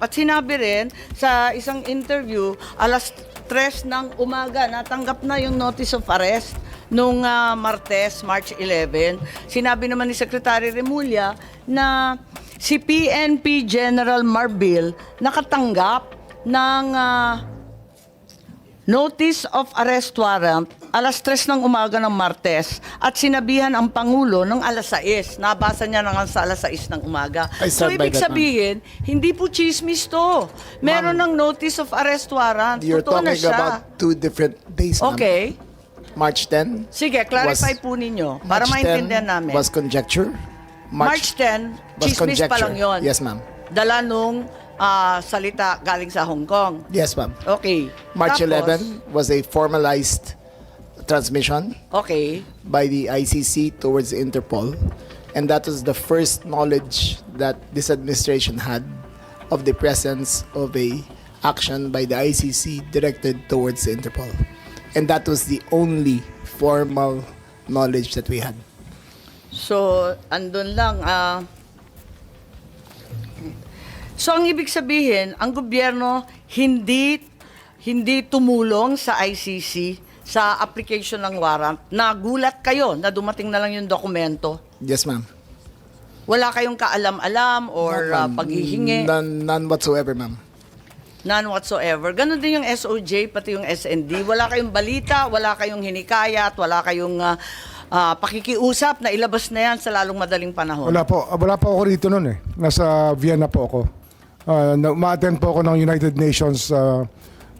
At sinabi rin sa isang interview, alas 3 ng umaga, natanggap na yung notice of arrest nung Martes, March 11. Sinabi naman ni Secretary Remulla na si PNP General Marbil nakatanggap ng notice of arrest warrant alas 3 ng umaga ng Martes at sinabihan ang Pangulo ng alas 6. Nabasa niya na nga sa alas 6 ng umaga. I So stand by ibig that, sabihin, hindi po chismis to. Meron ng notice of arrest warrant. You're Totoo na talking siya. about 2 different days, ma'am. Okay. March 10. Sige, clarify was- po ninyo para March 10 maintindihan namin. was conjecture. March 10, was chismis pa conjecture. lang yun. Yes, ma'am. Dala nung salita galing sa Hong Kong. Yes, ma'am. Okay. March Tapos, 11 was a formalized transmission Okay. by the ICC towards Interpol. And that was the first knowledge that this administration had of the presence of a action by the ICC directed towards Interpol. And that was the only formal knowledge that we had. So, andun lang. So, ang ibig sabihin, ang gobyerno hindi tumulong sa ICC sa application ng warrant. Nagulat kayo na dumating na lang yung dokumento. Yes, ma'am. Wala kayong kaalam-alam or None, ma'am. paghihingi? None whatsoever, ma'am. None whatsoever. Ganon din yung SOJ, pati yung SND. Wala kayong balita, wala kayong hinikayat, wala kayong pakikiusap na ilabas na yan sa lalong madaling panahon. Wala po ako rito noon eh. Nasa Vienna po ako. Ma-attend po ako ng United Nations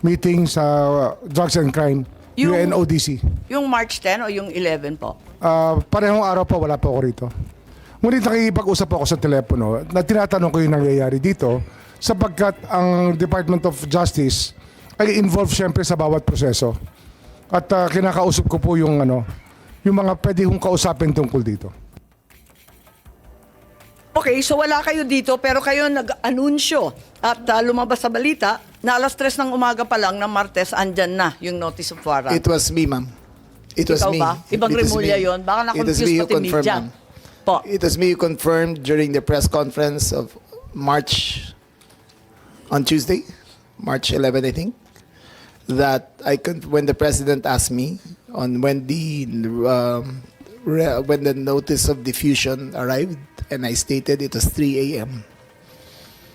meeting sa Drugs and Crime, Yung- UNODC. Yung March 10 o yung 11 po? Parehong araw po, wala po ako rito. Ngunit nakikipag-usap ako sa telepono na tinatanong ko yung nangyayari dito sapagkat ang Department of Justice ay involved syempre sa bawat proseso. At kinakausap ko po yung mga pwede kong kausapin tungkol dito. Okay, so wala kayo dito pero kayo nag-anunsyo at lumabas sa balita na alas 3 ng umaga pa lang ng Martes andyan na yung notice of warrant. It was me, ma'am. It was Ikaw me. ba? Ibang It was Remulla me. yun. Baka It was me na-confuse who pati confirmed, media. ma'am. Po. It was me who confirmed during the press conference of March, on Tuesday, March 11, I think, that when the president asked me on when the notice of diffusion arrived, and I stated it was 3 a.m.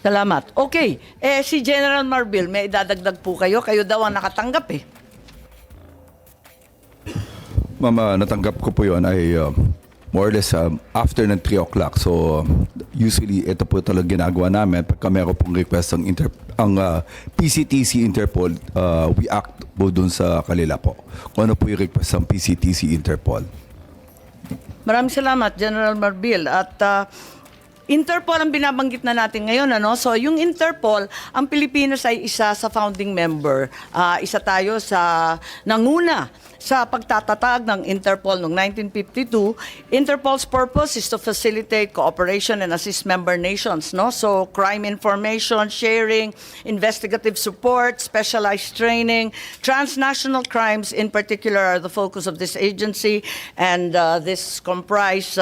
Salamat. Okay, si General Marbil, may idadagdag po kayo. Kayo daw ang nakatanggap eh. Mama, natanggap ko po yun ay more or less after ng 3 o'clock. So, usually, ito po talaga ginagawa namin. Pagka meron pong request ang PCTC Interpol, we act po dun sa kanila po. Kung ano po yung request ng PCTC Interpol. Maraming salamat, General Marbil. At Interpol ang binabanggit na natin ngayon. So yung Interpol, ang Pilipinas ay isa sa founding member. Isa tayo sa nanguna sa pagtatatag ng Interpol noong 1952. Interpol's purpose is to facilitate cooperation and assist member nations. So crime information, sharing, investigative support, specialized training, transnational crimes in particular are the focus of this agency. And this comprise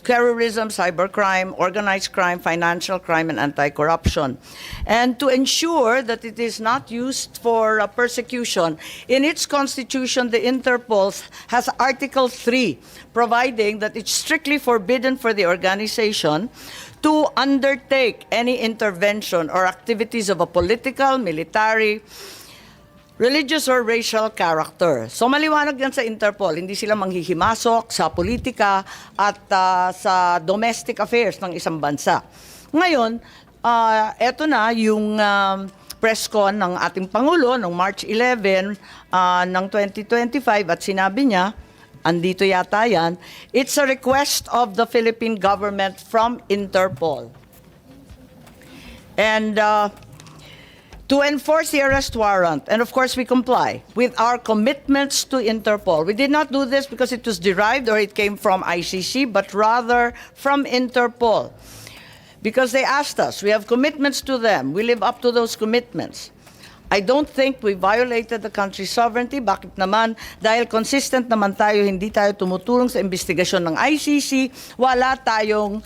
terrorism, cybercrime, organized crime, financial crime, and anti-corruption. And to ensure that it is not used for persecution, in its constitution, the Interpol has Article 3, providing that it's strictly forbidden for the organization to undertake any intervention or activities of a political, military, religious or racial character. So maliwanag yan sa Interpol, hindi sila manghihimasok sa politika at sa domestic affairs ng isang bansa. Ngayon, eto na yung press con ng ating Pangulo noong March 11 ng 2025 at sinabi niya, andito yata yan, it's a request of the Philippine government from Interpol. And to enforce the arrest warrant, and of course we comply with our commitments to Interpol. We did not do this because it was derived or it came from ICC, but rather from Interpol. Because they asked us, we have commitments to them, we live up to those commitments. I don't think we violated the country's sovereignty. Bakit naman? Dahil consistent naman tayo, hindi tayo tumutulong sa investigasyon ng ICC. Wala tayong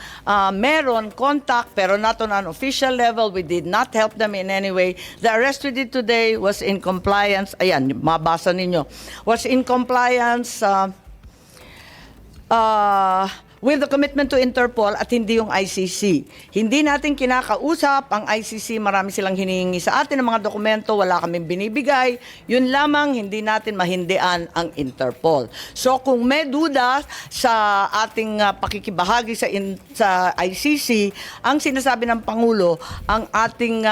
meron contact, pero not on an official level. We did not help them in any way. The arrest we did today was in compliance. Ayan, mabasa ninyo. Was in compliance with the commitment to Interpol at hindi yung ICC. Hindi natin kinakausap ang ICC, marami silang hinihingi sa atin ng mga dokumento, wala kaming binibigay. Yun lamang, hindi natin mahindian ang Interpol. So kung may duda sa ating pakikibahagi sa ICC, ang sinasabi ng Pangulo, ang ating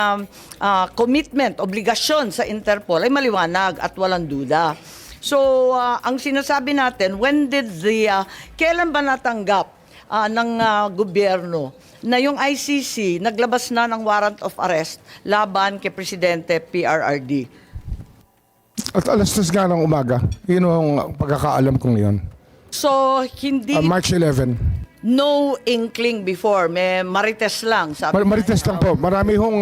commitment, obligasyon sa Interpol ay maliwanag at walang duda. So, ang sinasabi natin, kailan ba natanggap ng gobyerno na yung ICC naglabas na ng warrant of arrest laban kay Presidente PRRD? At alas 3 nga ng umaga. Yun ang pagkakaalam kong yun. So, hindi, March 11. no inkling before, may marites lang. Sabi Marites lang po. Marami hong,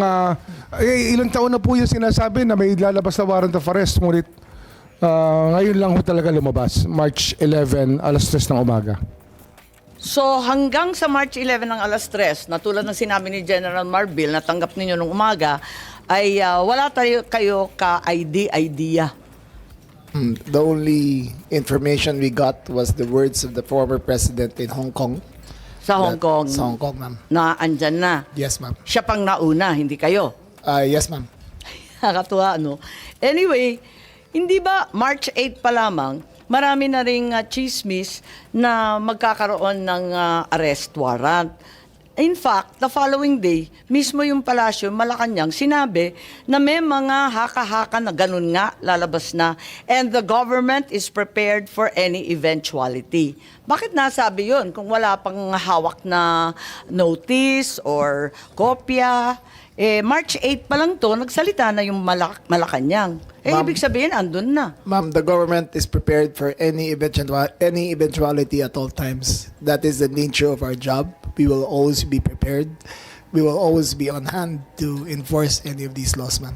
ilang taon na po yung sinasabi na may lalabas na warrant of arrest. Ngunit ngayon lang ho talaga lumabas. March 11, alas 3 ng umaga. So hanggang sa March 11 ng alas 3, na tulad ng sinabi ni General Marbil, natanggap ninyo nung umaga, ay wala kayo ka-idea. The only information we got was the words of the former president in Hong Kong. Sa Hong Kong, Sa Hong Kong, ma'am. na andyan na. Yes, ma'am. Siya pang nauna, hindi kayo. Yes, ma'am. Nakakatuwa, no? Anyway, hindi ba March 8 pa lamang, marami na ring chismis na magkakaroon ng arrest warrant. In fact, the following day, mismo yung palasyo, Malacanang, sinabi na may mga haka-haka na ganun nga, lalabas na, and the government is prepared for any eventuality. Bakit nasabi yun kung wala pang hawak na notice or kopya? March 8 pa lang to, nagsalita na yung Malacanang. Ma'am, Ibig sabihin, andun na. Ma'am, the government is prepared for any eventuality at all times. That is the nature of our job. We will always be prepared. We will always be on hand to enforce any of these laws, ma'am.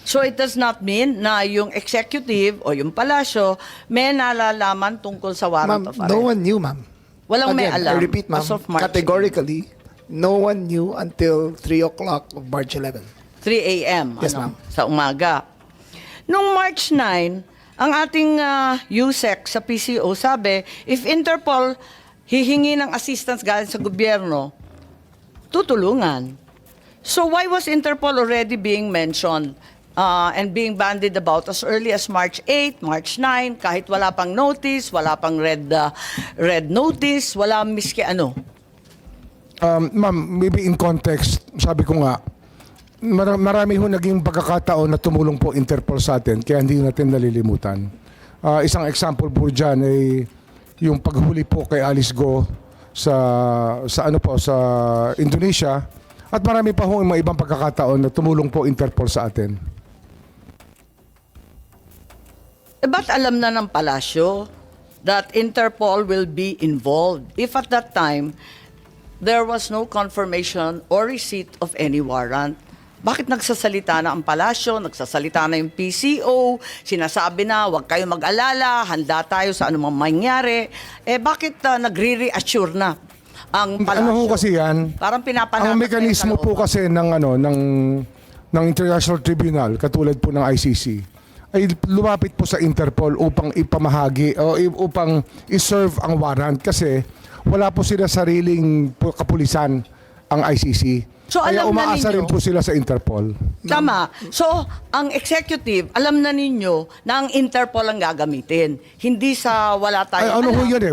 So it does not mean na yung executive o yung palasyo may nalalaman tungkol sa warrant Ma'am, of arrest. no one knew, ma'am. Walang may Again, alam. I repeat, ma'am, as of March categorically, no one knew until 3 o'clock of March 11. 3 a.m. Yes, ma'am. Sa umaga. Nung March 9, ang ating USEC sa PCO sabi, if Interpol hihingi ng assistance galing sa gobyerno, tutulungan. So why was Interpol already being mentioned and being bandied about as early as March 8, March 9, kahit wala pang notice, wala pang red notice, wala miski ano? Ma'am, maybe in context, sabi ko nga, marami ho naging pagkakataon na tumulong po Interpol sa atin, kaya hindi natin nalilimutan. Isang example po dyan ay yung paghuli po kay Alice Go sa Indonesia, at marami pa ho yung mga ibang pagkakataon na tumulong po Interpol sa atin. Ba't alam na ng palasyo that Interpol will be involved if at that time there was no confirmation or receipt of any warrant? Bakit nagsasalita na ang palasyo, nagsasalita na yung PCO, sinasabi na huwag kayo mag-alala, handa tayo sa anumang mangyari. Bakit nagre-reassure na ang palasyo? Ano ho kasi yan? Parang pinapanatak. Ang mekanismo po kasi ng International Tribunal, katulad po ng ICC, ay lumapit po sa Interpol upang ipamahagi o upang iserve ang warrant kasi wala po sila sariling kapulisan ang ICC. So, kaya alam na umaasa ninyo, rin po sila sa Interpol. Tama. So, ang executive, alam na ninyo na ang Interpol ang gagamitin. Hindi sa wala Ay, tayong ano ho alam. yun eh?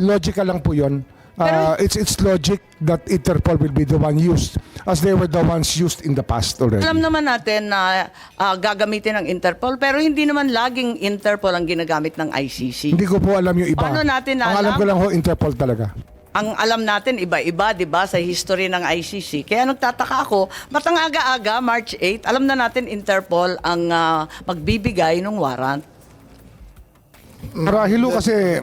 Logical lang po yun. Pero- It's logic that Interpol will be the one used as they were the ones used in the past already. Alam naman natin na gagamitin ng Interpol, pero hindi naman laging Interpol ang ginagamit ng ICC. Hindi ko po alam yung iba. Paano natin Ang alam alam? ko lang ho, Interpol talaga. Ang alam natin, iba-iba, di ba, sa history ng ICC. Kaya nagtataka ako, ba't ang aga-aga, March 8, alam na natin Interpol ang magbibigay ng warrant. Marahil ho kasi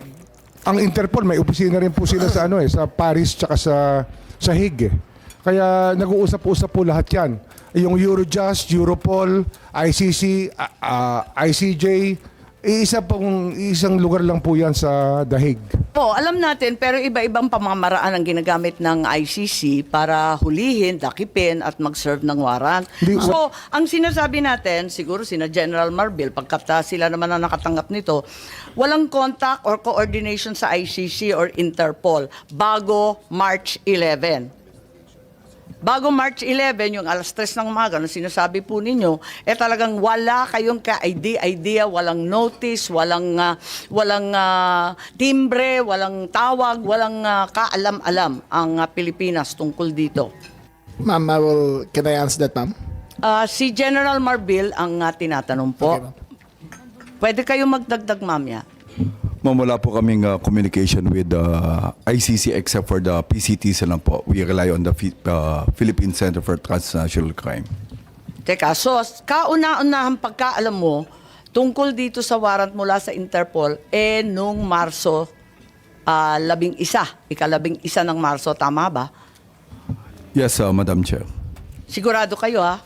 ang Interpol may opisina rin po sila sa sa Paris tsaka sa Hague. Kaya nag-uusap-usap po lahat 'yan. yung Eurojust, Europol, ICC, ICJ, isang lugar lang po yan sa The Hague. Po, alam natin, pero iba-ibang pamamaraan ang ginagamit ng ICC para hulihin, dakipin, at mag-serve ng warrant. So, ang sinasabi natin, siguro sina General Marbil, pagkat sila naman ang nakatanggap nito, walang contact or coordination sa ICC or Interpol bago March 11. Bago March 11, yung alas 3 ng umaga, na sinasabi po ninyo, talagang wala kayong ka-idea, walang notice, walang timbre, walang tawag, walang kaalam-alam ang Pilipinas tungkol dito. Ma'am, can I answer that, ma'am? Si General Marbil ang tinatanong po. Okay, ma'am. Pwede kayong magdagdag, mamya. Ma'am, wala po kaming communication with the ICC except for the PCTs lang po. We rely on the Philippine Center for Transnational Crime. Teka, so kauna-unahang pagkaalam mo tungkol dito sa warrant mula sa Interpol, nung Marso 11, ika-11 ng Marso, tama ba? Yes, Madam Chair. Sigurado kayo, ha?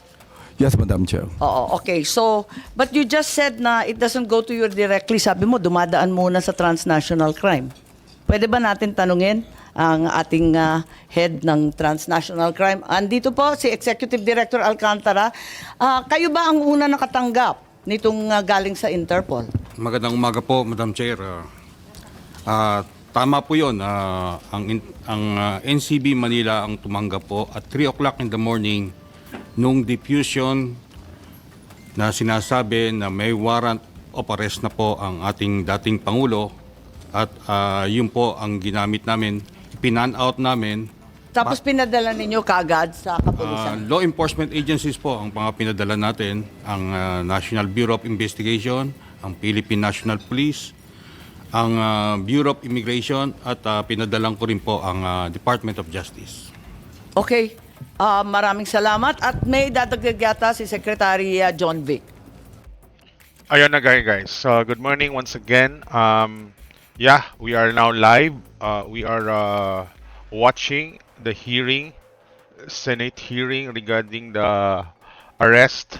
Yes, Madam Chair. Oo, okay. So, but you just said na it doesn't go to you directly. Sabi mo, dumadaan muna sa transnational crime. Pwede ba natin tanungin ang ating head ng transnational crime? Andito po si Executive Director Alcantara. Kayo ba ang una nakatanggap nitong galing sa Interpol? Magandang umaga po, Madam Chair. Tama po yun. Ang NCB Manila ang tumanggap po at 3 o'clock in the morning nung diffusion na sinasabi na may warrant of arrest na po ang ating dating Pangulo at yun po ang ginamit namin, pinan-out namin. Tapos pinadala ninyo kaagad sa kapulisan? Law enforcement agencies po ang mga pinadala natin, ang National Bureau of Investigation, ang Philippine National Police, ang Bureau of Immigration at pinadalang ko rin po ang Department of Justice. Okay. Maraming salamat. At may dadagdag yata si Secretary John Vic. Ayun na guys. Good morning once again. Yeah, we are now live. We are watching the hearing, Senate hearing regarding the arrest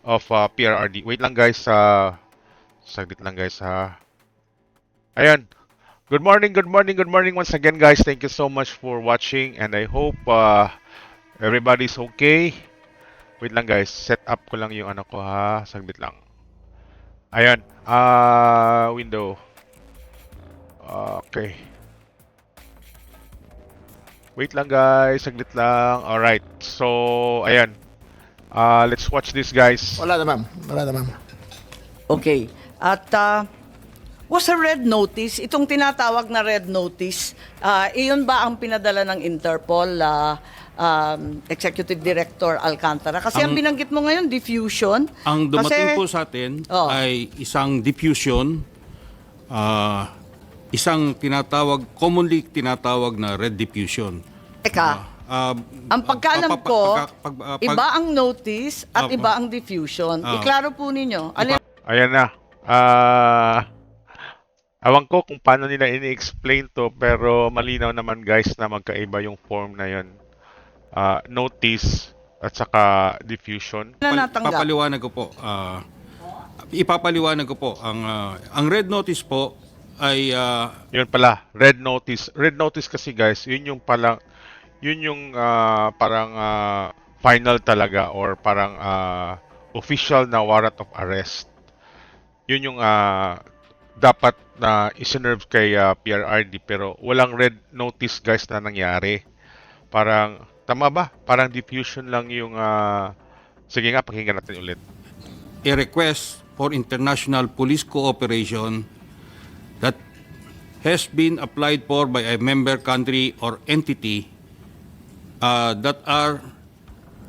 of PRRD. Wait lang guys. Saglit lang guys ha. Ayun. Good morning once again guys. Thank you so much for watching and I hope everybody's okay. Wait lang guys, set up ko lang yung ano ko ha. Saglit lang. Ayan. Window. Okay. Wait lang guys, saglit lang. Alright. So, ayan. Let's watch this guys. Wala na, ma'am. Wala na, ma'am. Okay. At was a red notice, itong tinatawag na red notice, iyon ba ang pinadala ng Interpol, Executive Director Alcantara? Kasi ang binanggit mo ngayon, diffusion. Ang dumating Kasi- po sa atin Oh. ay isang diffusion, isang commonly tinatawag na red diffusion. Teka, ang pagkaalam ko, iba ang notice at iba ang diffusion. Iklaro po ninyo. Ano Ayan na. Awan ko kung paano nila ini-explain to pero malinaw naman guys na magkaiba yung form na yon. Notice at saka diffusion. na natanggap? Papaliwanag ko po. Ipapaliwanag ko po. Ang red notice po ay Yun pala, red notice. Red notice kasi guys, yun yung parang final talaga or parang official na warrant of arrest. Yun yung dapat na iserve kay PRRD pero walang red notice guys na nangyari. Parang, tama ba? Parang diffusion lang yung, sige nga, pakinggan natin ulit. a request for international police cooperation that has been applied for by a member country or entity that are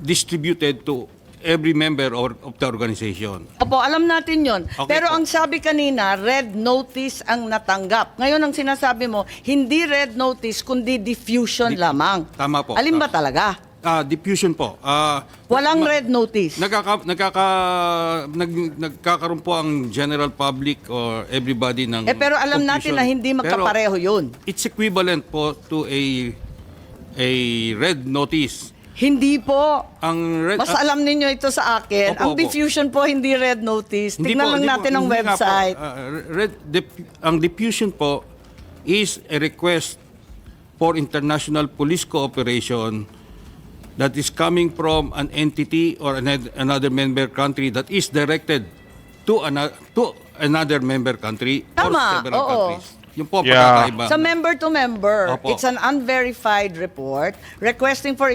distributed to every member of the organization. Opo, alam natin yon. Okay Pero po. ang sabi kanina, red notice ang natanggap. Ngayon ang sinasabi mo, hindi red notice, kundi diffusion lamang. Tama po. Alin ba talaga? Diffusion po. Walang red notice. Nagkakaroon po ang general public or everybody ng Pero alam natin confusion. na hindi magkapareho yun. It's equivalent po to a red notice. Hindi po. Ang red, Mas alam ninyo ito sa akin. Opo, Ang opo. diffusion po, hindi red notice. Tignan lang natin ang hindi nga po. website. Ang diffusion po is a request for international police cooperation that is coming from an entity or another member country that is directed to another member country or Tama, several oo. countries. Yung po Yeah. pagkakaiba. Sa member to member, Opo. it's an unverified report requesting for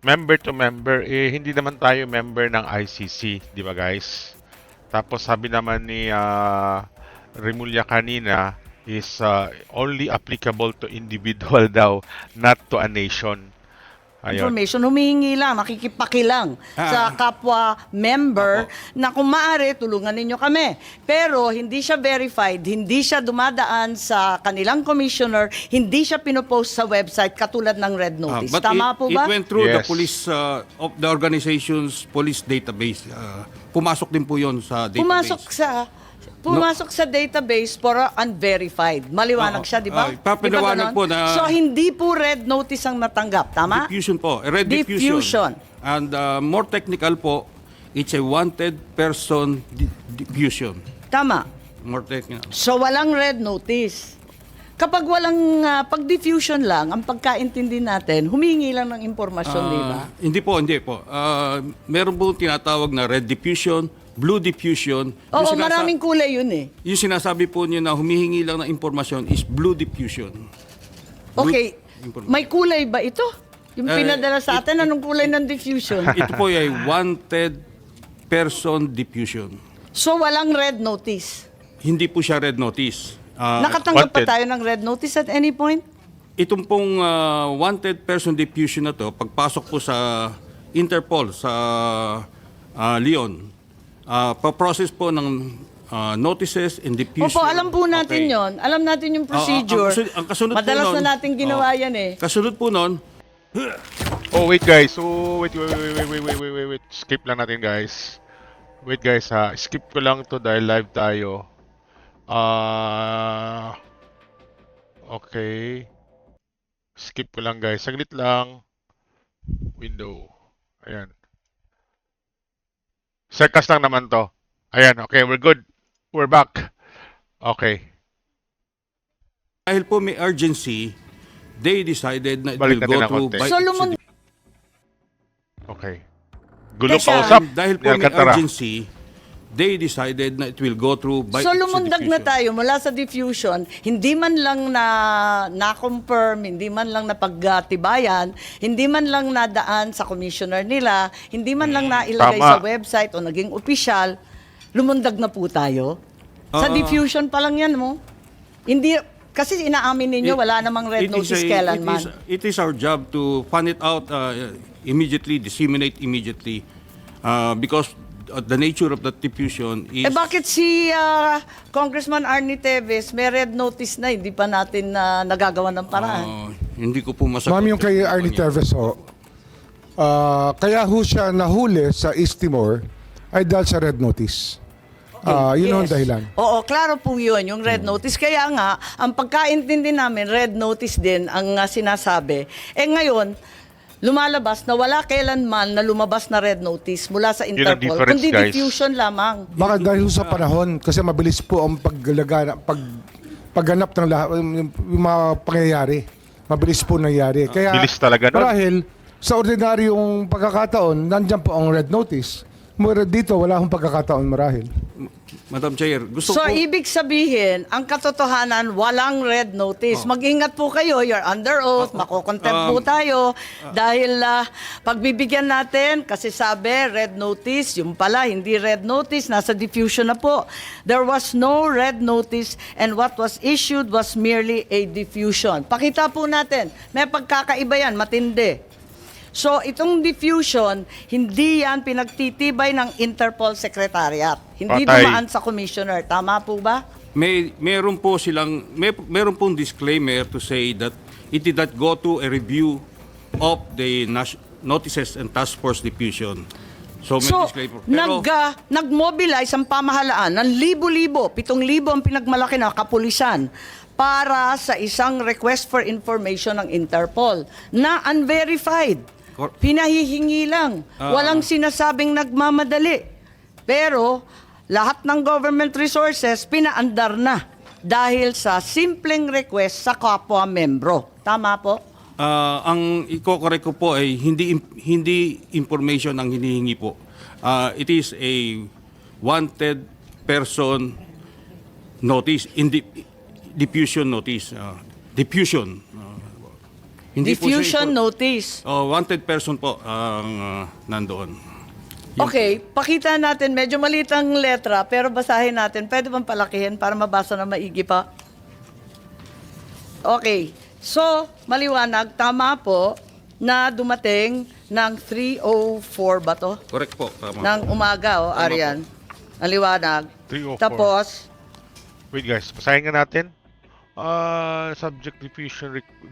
Member to member, hindi naman tayo member ng ICC, di ba guys? Tapos sabi naman ni Remulla kanina is only applicable to individual daw, not to a nation. Ayun. information, humihingi lang, nakikipakilang sa kapwa member na kung maaari, tulungan ninyo kami. Pero hindi siya verified, hindi siya dumadaan sa kanilang commissioner, hindi siya pinopost sa website katulad ng red notice. But Tama po ba? It went through the Yes. police of the organization's police database. Pumasok din po 'yon sa database. Pumasok sa database for unverified. Maliwanag Oo. siya, di ba? Papaliwanag Di ba po ganon? na- So, hindi po red notice ang natanggap. Tama? Diffusion po. Red Diffusion. And more technical po, it's a wanted person diffusion. Tama. More technical. So, walang red notice. Kapag walang pag-diffusion lang, ang pagkaintindi natin, humingi lang ng impormasyon, di ba? Hindi po. Meron po tinatawag na red diffusion, blue diffusion. Oo, maraming kulay yun eh. Yung sinasabi po niyo na humihingi lang ng impormasyon is blue diffusion. Okay, Information. may kulay ba ito? Yung pinadala sa it- atin, anong kulay ng diffusion? Ito po ay wanted person diffusion. So, walang red notice. Hindi po siya red notice. Nakatanggap pa wanted. tayo ng red notice at any point? Itong pong wanted person diffusion na to, pagpasok po sa Interpol sa Leon, pa-process po ng notices and diffusion. Opo, alam po natin Okay. yon. Alam natin yung procedure. Ang kasunod po Madalas nun- na natin ginawa yan eh. Kasunod po nun, Oh, wait guys. So, wait. Skip lang natin guys. Wait guys ha. Skip ko lang to dahil live tayo. Okay. Skip ko lang guys. Saglit lang. Window. Ayan. Second lang naman to. Ayan. Okay, we're good. We're back. Okay. dahil po may urgency, they decided na it Balik will go natin ng through konti. by So, lumund- Okay. Gulo Teka. kausap. dahil po Ni may Alcantara. urgency, they decided na it will go through by So lumundag na diffusion. tayo mula sa diffusion, hindi man lang na-confirm, hindi man lang napagtibayan, hindi man lang nadaan sa commissioner nila, hindi man lang nailagay Tama. sa website o naging opisyal, lumundag na po tayo. Sa diffusion pa lang yan mo. Hindi, kasi inaamin ninyo, wala namang red notice kailanman. It is our job to find it out immediately, disseminate immediately, because the nature of the diffusion is... Bakit si Congressman Arnie Teves may red notice na, hindi pa natin nagagawa ng paraan? hindi ko po masagot. Ma'am, yung kay Arnie Terves ho, kaya ho siya nahuli sa East Timor ay dahil sa red notice. Yun ho ang Yes. dahilan. Oo, klaro po yun, yung red notice. Kaya nga, ang pagkaintindi namin, red notice din ang sinasabi. Ngayon, lumalabas na wala kailanman na lumabas na red notice mula sa Yun ang Interpol, difference, kundi guys. diffusion lamang. Baka dahil ho sa panahon, kasi mabilis po ang pagganap ng lahat, yung mga pangyayari. Mabilis po nangyayari. Kaya, Bilis talaga nun. marahil, sa ordinaryong pagkakataon, nandyan po ang red notice. Dito, wala akong pagkakataon marahil. Madam Chair, gusto So, ko... ibig sabihin, ang katotohanan, walang red notice. Mag-ingat po kayo, you're under oath, makukontempt po tayo. Dahil pagbibigyan natin, kasi sabi, red notice, yung pala, hindi red notice, nasa diffusion na po. There was no red notice and what was issued was merely a diffusion. Pakita po natin, may pagkakaiba yan, matindi. So, itong diffusion, hindi yan pinagtitibay ng Interpol Secretariat. Hindi Patay. dumaan sa commissioner. Tama po ba? Meron pong disclaimer to say that it did not go to a review of the notices and task force diffusion. So, may So, disclaimer. Pero, nag-mobilize ang pamahalaan ng libo-libo, 7,000 ang pinagmalaki na kapulisan para sa isang request for information ng Interpol na unverified. Pinahihingi lang. Walang sinasabing nagmamadali. Pero lahat ng government resources pinaandar na dahil sa simpleng request sa kapwa membro. Tama po? Ang iko-correct ko po ay hindi information ang hinihingi po. It is a wanted person notice, diffusion notice. Diffusion. Hindi po siya Diffusion notice. wanted person po ang nandoon. Okay, pakita natin. Medyo maliit ang letra, pero basahin natin. Pwede bang palakihin para mabasa na maigi pa? Okay. So, maliwanag, tama po na dumating ng 3:04 ba to? Correct po. Tama. Ng umaga, Arian. Ang liwanag. 3:04. Tapos, Wait guys, basahin nga natin. Subject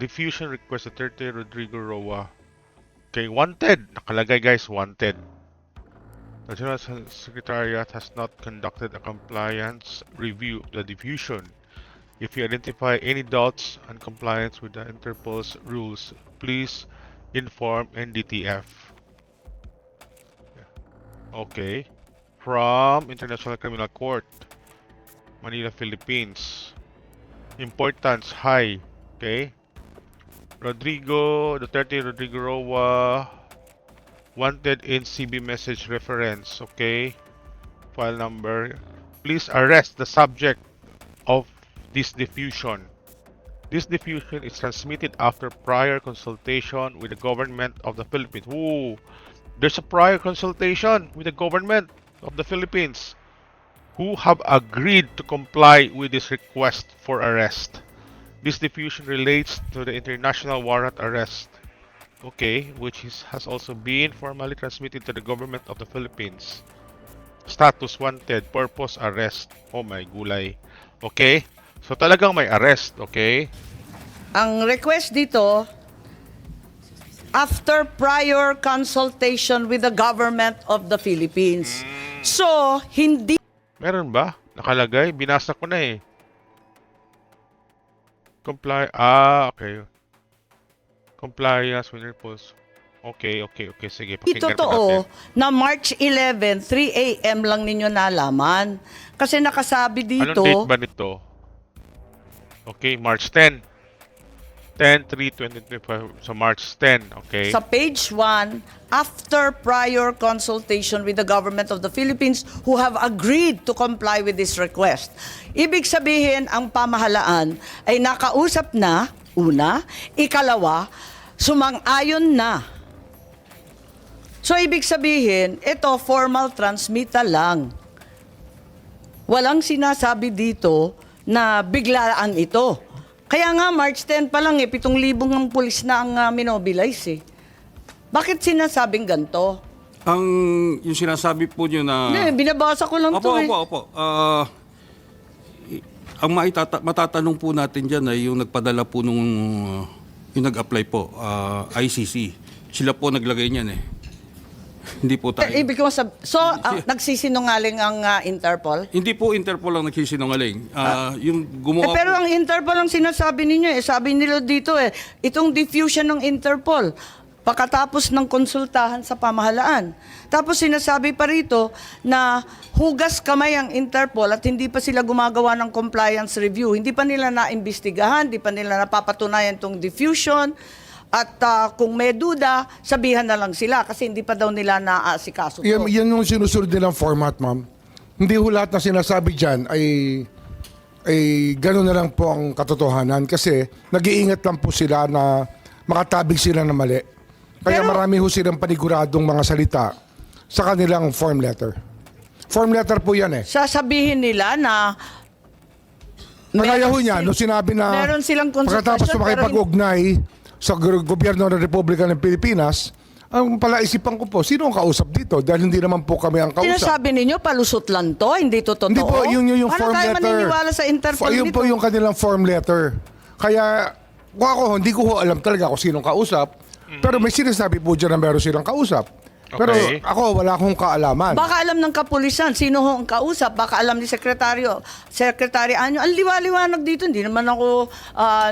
diffusion request Duterte Rodrigo Roa. Okay, wanted. Nakalagay guys, wanted. The General Secretariat has not conducted a compliance review of the diffusion. If you identify any doubts on compliance with the Interpol's rules, please inform NDTF. Okay. From International Criminal Court, Manila, Philippines. Importance high. Okay. Duterte Rodrigo Roa, wanted in CB message reference. Okay. File number. Please arrest the subject of this diffusion. This diffusion is transmitted after prior consultation with the government of the Philippines. Ooh, there's a prior consultation with the government of the Philippines, who have agreed to comply with this request for arrest. This diffusion relates to the international warrant arrest, okay, which has also been formally transmitted to the government of the Philippines. Status wanted, purpose arrest. Oh my gulay. Okay? So talagang may arrest, okay? ang request dito, after prior consultation with the government of the Philippines. So, hindi Meron ba? Nakalagay? Binasa ko na eh. Okay. Compliance with repose. Okay. Sige, pakinggan po totoo natin. na March 11, 3 a.m. lang ninyo nalaman. Kasi nakasabi Anong dito, date ba nito? Okay, March 10. 10/3/2025. So March 10, okay? sa page 1, after prior consultation with the government of the Philippines who have agreed to comply with this request. Ibig sabihin, ang pamahalaan ay nakausap na, una, ikalawa, sumang-ayon na. So, ibig sabihin, ito formal transmittal lang. Walang sinasabi dito na biglaan ito. Kaya nga, March 10 pa lang 7,000 ng pulis na ang minobilize eh. Bakit sinasabing ganito? Yung sinasabi po nyo na... Hindi, binabasa ko lang to eh. Opo. Ang matatanong po natin dyan ay yung nagpadala po nung... yung nag-apply po, ICC. Sila po naglagay niyan eh. Hindi po tayo. Ibig ko nagsisinungaling ang Interpol? Hindi po Interpol ang nagsisinungaling. Yung gumawa Pero po- ang Interpol ang sinasabi ninyo eh. Sabi nila dito eh, itong diffusion ng Interpol, pagkatapos ng konsultahan sa pamahalaan. Tapos sinasabi pa rito na hugas kamay ang Interpol at hindi pa sila gumagawa ng compliance review. Hindi pa nila naimbestigahan, hindi pa nila napapatunayan itong diffusion. At kung may duda, sabihan na lang sila kasi hindi pa daw nila naaasikaso to. Yan yung sinusunod nilang format, ma'am. Hindi ho lahat na sinasabi dyan ay gano'n na lang po ang katotohanan kasi nag-iingat lang po sila na makatabig sila na mali. Kaya Pero- marami ho silang paniguradong mga salita sa kanilang form letter. Form letter po yan eh. Sasabihin nila na Nagaya ho meron niya, nung sinabi na meron silang konsultasyon, pagkatapos pero makipag-ugnay sa gobyerno ng Republika ng Pilipinas, ang palaisipan ko po, sino ang kausap dito? Dahil hindi naman po kami ang kausap. sinasabi ninyo, palusot lang to, hindi to totoo. Hindi po, yung Paano form tayo letter. maniniwala sa Interpol Yun nito? po yung kanilang form letter. Kaya, kung ako, hindi ko ho alam talaga kung sinong kausap. Pero may sinasabi po dyan na meron silang kausap. Pero Okay. ako, wala akong kaalaman. Baka alam ng kapulisan, sino ho ang kausap, baka alam ni Secretary Anyo. Ang liwa-liwanag dito, hindi naman ako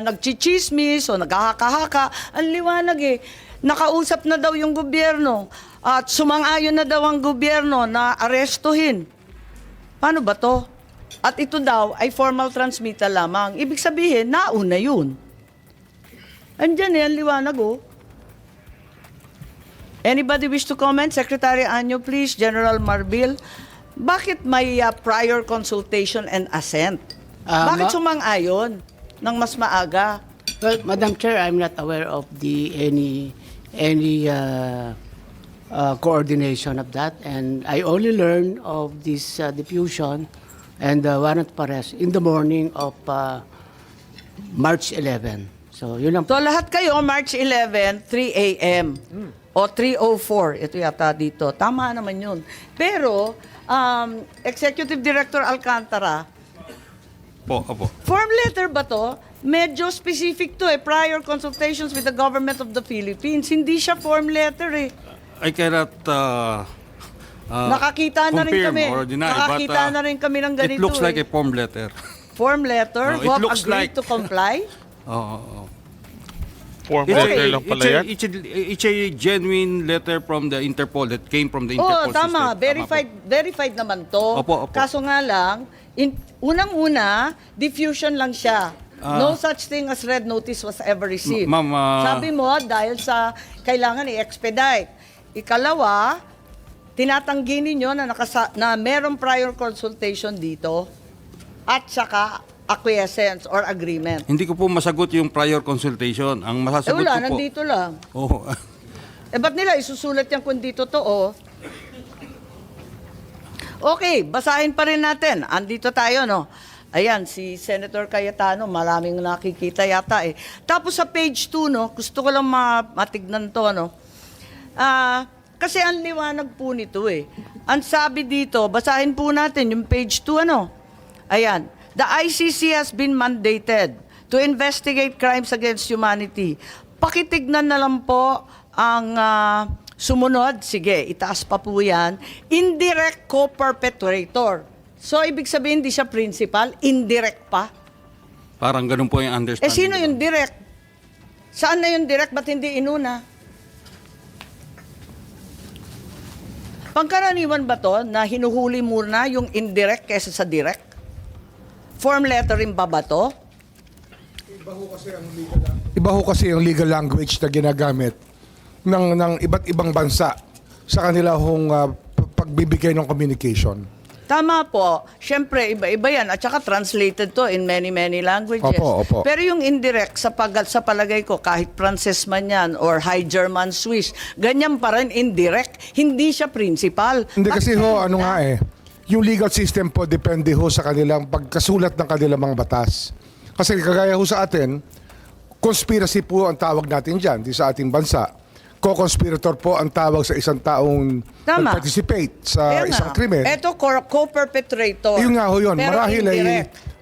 nagchichismis o naghahaka-haka. Ang liwanag eh. nakausap na daw yung gobyerno at sumang-ayon na daw ang gobyerno na arestuhin. Paano ba to? At ito daw ay formal transmittal lamang. Ibig sabihin, nauna yun. Andyan yan, liwanag oh. Anybody wish to comment? Secretary Anyo, please. General Marbil. Bakit may prior consultation and assent? Bakit sumang-ayon ng mas maaga? Well, Madam Chair, I'm not aware of any coordination of that, and I only learned of this diffusion and warrant of arrest in the morning of March 11. So, yun lang So po. lahat kayo, March 11, 3 a.m. O 3:04. Ito yata dito. Tama naman yun. Pero, Executive Director Alcantara, Opo. form letter ba to? Medyo specific to prior consultations with the government of the Philippines. Hindi siya form letter I cannot Nakakita na rin confirm kami. or deny, Nakakita but, na rin kami ng ganito it looks like a form letter. form letter. No, it Hope looks agreed like- to comply. Oo. Form It's letter lang pala yan. it's a genuine letter from the Interpol that came from the Interpol Oo, tama. system. Verified naman to. Opo. Kaso nga lang, unang-una, diffusion lang siya. No such thing as red notice was ever received. Ma'am, Sabi mo, dahil sa kailangan i-expedite. Ikalawa, tinatanggi ninyo na merong prior consultation dito at saka acquiescence or agreement. Hindi ko po masagot yung prior consultation. Ang masasagot Wala, ko po... nandito lang. Oo. Ba't nila isusulat yan kung di totoo? Okay, basahin pa rin natin. Andito tayo, no? Ayan, si Senator Cayetano, maraming nakikita yata Tapos sa page 2, no? Gusto ko lang matignan to, no? Kasi ang liwanag po nito Ang sabi dito, basahin po natin yung page 2, ano? Ayan. The ICC has been mandated to investigate crimes against humanity. Pakitignan na lang po ang sumunod. Sige, itaas pa po yan. Indirect co-perpetrator. So, ibig sabihin, hindi siya principal, indirect pa. Parang ganun po yung understanding. Sino yung direct? Saan na yung direct? Ba't hindi inuna? Pangkaraniwan ba to na hinuhuli muna yung indirect kaysa sa direct? Form lettering ba to? Iba ho kasi yung legal language na ginagamit ng iba't ibang bansa sa kanila hong pagbibigay ng communication. Tama po. Siyempre, iba-iba yan. At saka translated to in many languages. Opo. Pero yung indirect, sa palagay ko, kahit Frances man yan or High German Swiss, ganyan pa rin indirect. Hindi siya principal. Hindi kasi ho, ano nga yung legal system po depende ho sa kanilang pagkasulat ng kanilang mga batas. Kasi kagaya ho sa atin, conspiracy po ang tawag natin dyan, di sa ating bansa. Co-conspirator po ang tawag sa isang taong Tama. participate sa Kaya isang nga, krimen. Eto, co-perpetrator. Yun nga ho yun. Pero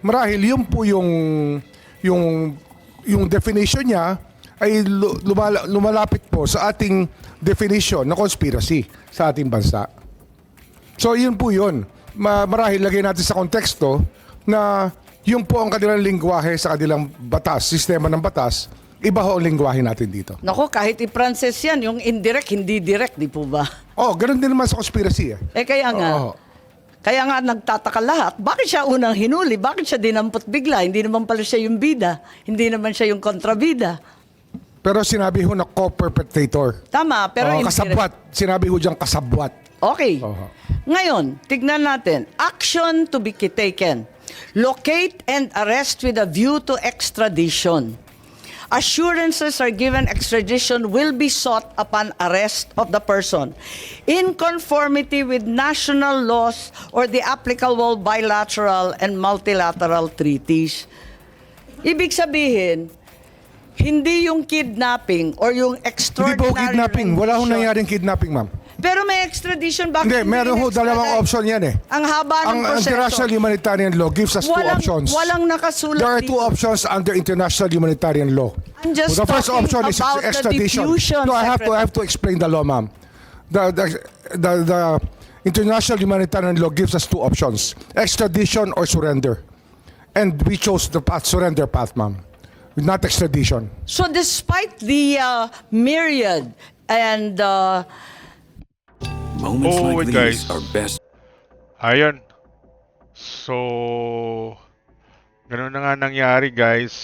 Marahil yun po yung definition niya ay lumalapit po sa ating definition na conspiracy sa ating bansa. So yun po yun. Marahil lagay natin sa konteksto na yun po ang kanilang lingwahe sa kanilang batas, sistema ng batas, iba ho ang lingwahe natin dito. Nako, kahit i-Frances yan, yung indirect, hindi direct, di po ba? Oh, ganun din naman sa conspiracy. Kaya nga. Oo. Kaya nga nagtataka lahat, bakit siya unang hinuli? Bakit siya dinampot bigla? Hindi naman pala siya yung bida. Hindi naman siya yung kontrabida. Pero sinabi ho na co-perpetrator. Tama, pero Oh, indirect. kasabwat. Sinabi ho diyang kasabwat. Okay. Oho. Ngayon, tignan natin. Action to be taken. Locate and arrest with a view to extradition. Assurances are given extradition will be sought upon arrest of the person in conformity with national laws or the applicable bilateral and multilateral treaties. Ibig sabihin, hindi yung kidnapping or yung Hindi extraordinary po kidnapping. Wala ho rendition. nangyaring kidnapping, ma'am. Pero may extradition, bakit Hindi, meron ho in-extradite? dalawang option yan Ang haba ng Ang proseso. international humanitarian law gives us two options. Walang nakasulat There are two dito. options under international humanitarian law. I'm just The first talking option is about the extradition. diffusion, No, I have to explain the law, ma'am. The international humanitarian law gives us two options: extradition or surrender. And we chose the surrender path, ma'am. not extradition. So despite the myriad and Moments Oh, like wait, these guys. are best. Ayun. So, ganun na nga nangyari, guys.